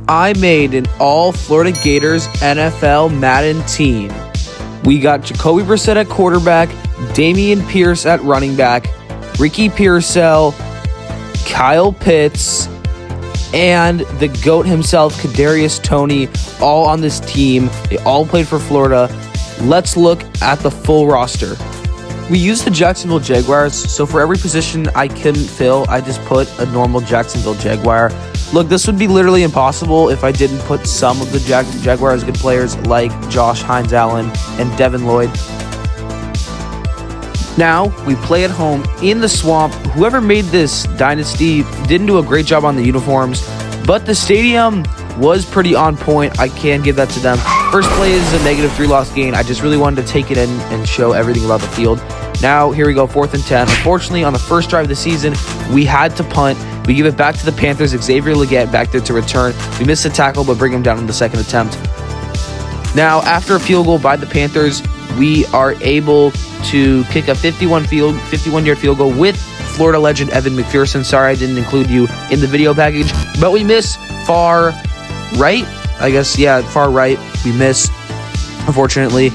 I made an all Florida Gators NFL Madden team. We got Jacoby Brissett at quarterback, Dameon Pierce at running back, Ricky Pearsall, Kyle Pitts, and the GOAT himself, Kadarius Toney, all on this team. They all played for Florida. Let's look at the full roster. We used the Jacksonville Jaguars, so for every position I couldn't fill, I just put a normal Jacksonville Jaguar. Look, this would be literally impossible if I didn't put some of the Jaguars' good players like Josh Hines-Allen and Devin Lloyd. Now, we play at home in the Swamp. Whoever made this dynasty didn't do a great job on the uniforms, but the stadium was pretty on point. I can give that to them. First play is a -3 loss gain. I just really wanted to take it in and show everything about the field. Now, here we go, 4th and 10. Unfortunately, on the first drive of the season, we had to punt. We give it back to the Panthers. Xavier Legette back there to return. We missed the tackle, but bring him down in the second attempt. Now, after a field goal by the Panthers, we are able to kick a 51-yard field goal with Florida legend Evan McPherson. Sorry I didn't include you in the video package, but we miss far right. I guess, yeah, far right. We miss, unfortunately.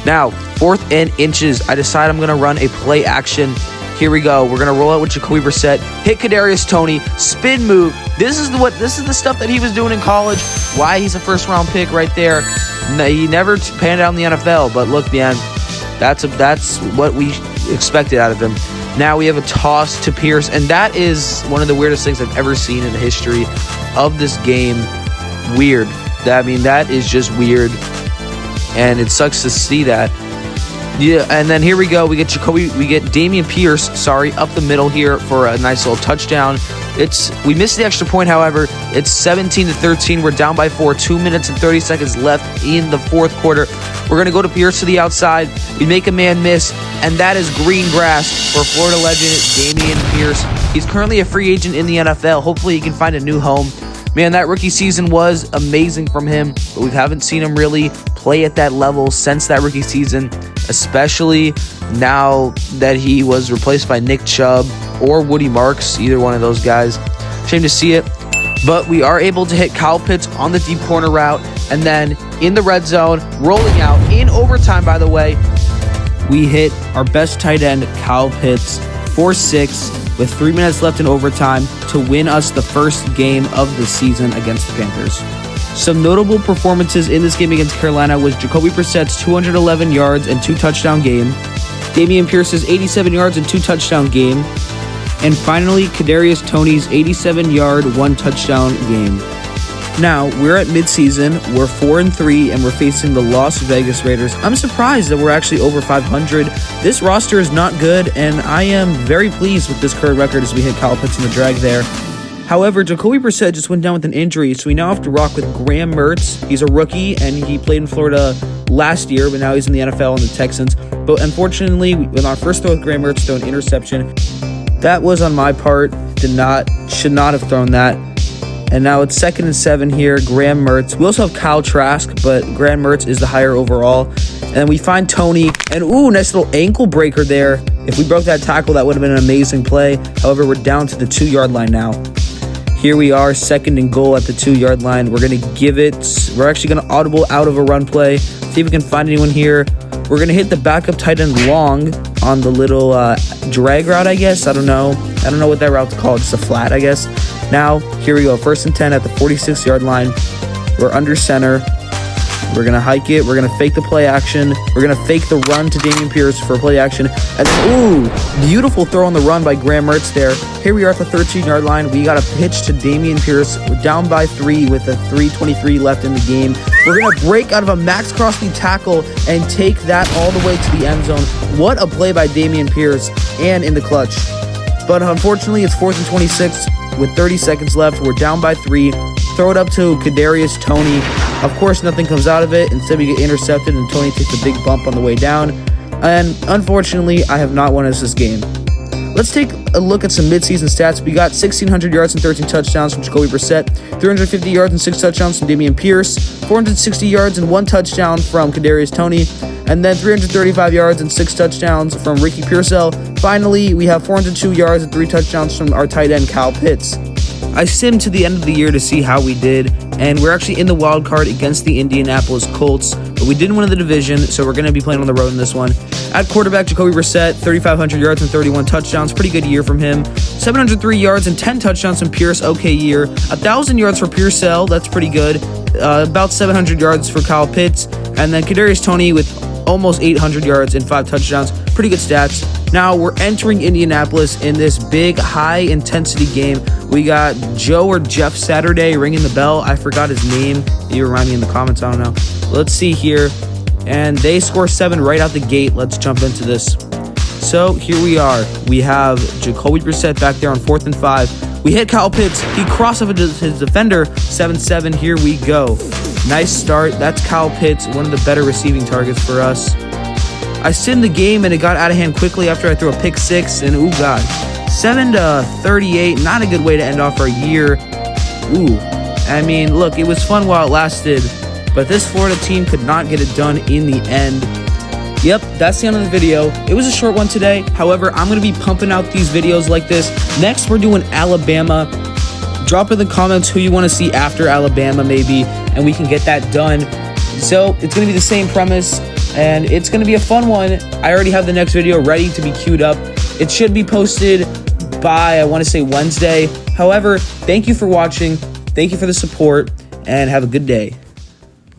Now, 4th and inches. I decide I'm going to run a play action. Here we go. We're going to roll out with Jacoby Brissett, hit Kadarius Toney, spin move. This is the stuff that he was doing in college. Why he's a first-round pick right there. He never panned out in the NFL, but look, man, that's what we expected out of him. Now we have a toss to Pierce, and that is one of the weirdest things I've ever seen in the history of this game. Weird. That is just weird, and it sucks to see that. Yeah, and then here we go. We get Dameon Pierce, up the middle here for a nice little touchdown. We missed the extra point, however. It's 17-13. We're down by 4. 2 minutes and 30 seconds left in the fourth quarter. We're going to go to Pierce to the outside. We make a man miss, and that is green grass for Florida legend Dameon Pierce. He's currently a free agent in the NFL. Hopefully he can find a new home. Man, that rookie season was amazing from him, but we haven't seen him really play at that level since that rookie season, especially now that he was replaced by Nick Chubb or Woody Marks, either one of those guys. Shame to see it, but we are able to hit Kyle Pitts on the deep corner route, and then in the red zone, rolling out in overtime, by the way, we hit our best tight end, Kyle Pitts, 4-6, with 3 minutes left in overtime to win us the first game of the season against the Panthers. Some notable performances in this game against Carolina was Jacoby Brissett's 211 yards and 2 touchdown game, Dameon Pierce's 87 yards and 2 touchdown game, and finally Kadarius Toney's 87-yard, 1 touchdown game. Now, we're at midseason, we're 4-3, and we're facing the Las Vegas Raiders. I'm surprised that we're actually over 500. This roster is not good, and I am very pleased with this current record as we hit Kyle Pitts in the drag there. However, Jacoby Brissett just went down with an injury, so we now have to rock with Graham Mertz. He's a rookie, and he played in Florida last year, but now he's in the NFL and the Texans. But unfortunately, with our first throw with Graham Mertz, throw an interception. That was on my part. Should not have thrown that. And now it's 2nd and 7 here, Graham Mertz. We also have Kyle Trask, but Graham Mertz is the higher overall. And then we find Toney, and nice little ankle breaker there. If we broke that tackle, that would have been an amazing play. However, we're down to the 2-yard line now. Here we are, 2nd and goal at the 2-yard line. We're actually going to audible out of a run play. See if we can find anyone here. We're going to hit the backup tight end long on the little drag route, I guess. I don't know what that route's called. Just a flat, I guess. Now, here we go. 1st and 10 at the 46-yard line. We're under center. We're going to hike it. We're going to fake the play action. We're going to fake the run to Dameon Pierce for a play action. And then, beautiful throw on the run by Graham Mertz there. Here we are at the 13-yard line. We got a pitch to Dameon Pierce. We're down by 3 with a 3:23 left in the game. We're going to break out of a Max Crosby tackle and take that all the way to the end zone. What a play by Dameon Pierce, and in the clutch. But unfortunately, it's 4th and 26 with 30 seconds left. We're down by 3. Throw it up to Kadarius Toney. Of course, nothing comes out of it. Instead, we get intercepted, and Toney takes a big bump on the way down. And unfortunately, I have not won us this game. Let's take a look at some midseason stats. We got 1,600 yards and 13 touchdowns from Jacoby Brissett, 350 yards and 6 touchdowns from Dameon Pierce, 460 yards and 1 touchdown from Kadarius Toney, and then 335 yards and 6 touchdowns from Ricky Pearsall. Finally, we have 402 yards and 3 touchdowns from our tight end, Kyle Pitts. I simmed to the end of the year to see how we did, and we're actually in the wild card against the Indianapolis Colts, but we didn't win the division, so we're going to be playing on the road in this one. At quarterback, Jacoby Brissett, 3,500 yards and 31 touchdowns. Pretty good year from him. 703 yards and 10 touchdowns from Pierce. Okay year. 1,000 yards for Pearsall. That's pretty good. About 700 yards for Kyle Pitts. And then Kadarius Toney with almost 800 yards and 5 touchdowns. Pretty good stats. Now, we're entering Indianapolis in this big, high-intensity game. We got Joe or Jeff Saturday ringing the bell. I forgot his name. You remind me in the comments. I don't know. Let's see here. And they score 7 right out the gate. Let's jump into this. So here we are. We have Jacoby Brissett back there on 4th and 5. We hit Kyle Pitts. He crossed over his defender. 7-7. Here we go. Nice start. That's Kyle Pitts, one of the better receiving targets for us. I simmed the game, and it got out of hand quickly after I threw a pick 6. And, ooh, God. 7-38. Not a good way to end off our year. Ooh. I mean, look, it was fun while it lasted, but this Florida team could not get it done in the end. Yep, that's the end of the video. It was a short one today. However, I'm going to be pumping out these videos like this. Next, we're doing Alabama. Drop in the comments who you want to see after Alabama, maybe, and we can get that done. So it's going to be the same premise, and it's going to be a fun one. I already have the next video ready to be queued up. It should be posted by, I want to say, Wednesday. However, thank you for watching. Thank you for the support, and have a good day.